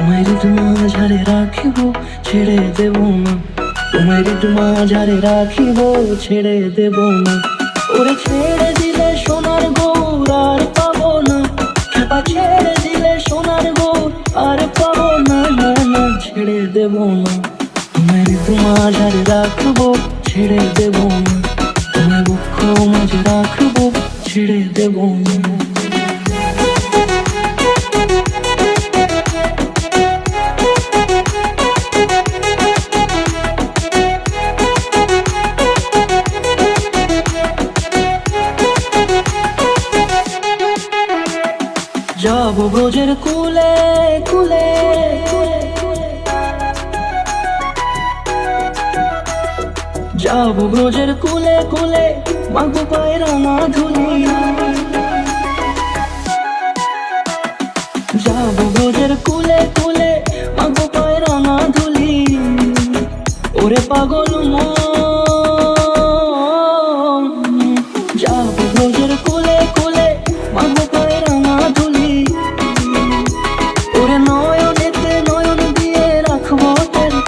তোমায় মাঝারে রাখিব, ছেড়ে দেব না। তোমায় মাঝারে রাখিব, ছেড়ে দেব না। ওরে ছেড়ে দিলে সোনার গৌর আর পাবো না, খেপা ছেড়ে দিলে সোনার গৌর আর পাবো না। না না, ছেড়ে দেব না। তোমায় মাঝারে রাখবো, ছেড়ে দেব না। তোমায় বক্ষ মাঝে রাখবো, ছেড়ে দেব না। যাবো ব্রজের কুলে কুলে, যাবো ব্রজের কুলে কুলে, মাগো পায়ে রাঙা ধুলি। যাবো ব্রজের কুলে কুলে, মাগো পায়ে রাঙা ধুলি। ওরে পাগল মন, যাবো ব্রজের কুলে কুলে, মাগো পায়ে রাঙা ধুলি। ওরে নয়নেতে নয়ন দিয়ে রাখবো তারে,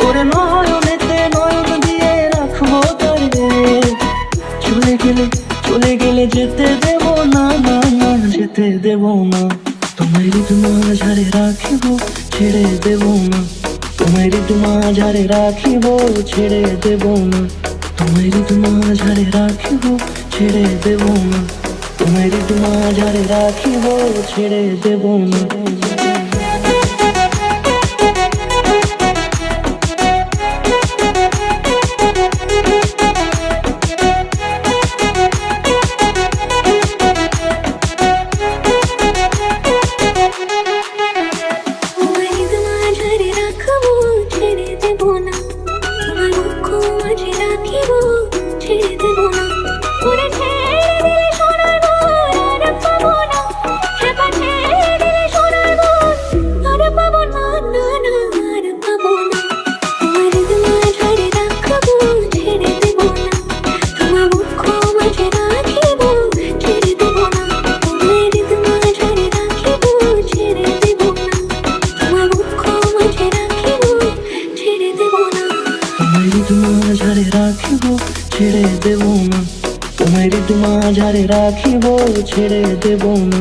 ওরে নয়নেতে নয়ন দিয়ে রাখবো তারে। চলে গেলে চলে গেলে যেতে দেব না, না না, যেতে দেব না। তোমায় মাঝারে রাখিব, ছেড়ে দেব না। তোমায় মাঝারে রাখিব, ছেড়ে দেব না। তোমায় মাঝারে রাখিব, ছেড়ে দেব না। তোমায় মাঝারে রাখিব, ছেড়ে দেব না। মাঝারে রাখিব, ছেড়ে দেব না। তোমায় মাঝারে রাখিব, ছেড়ে দেব না।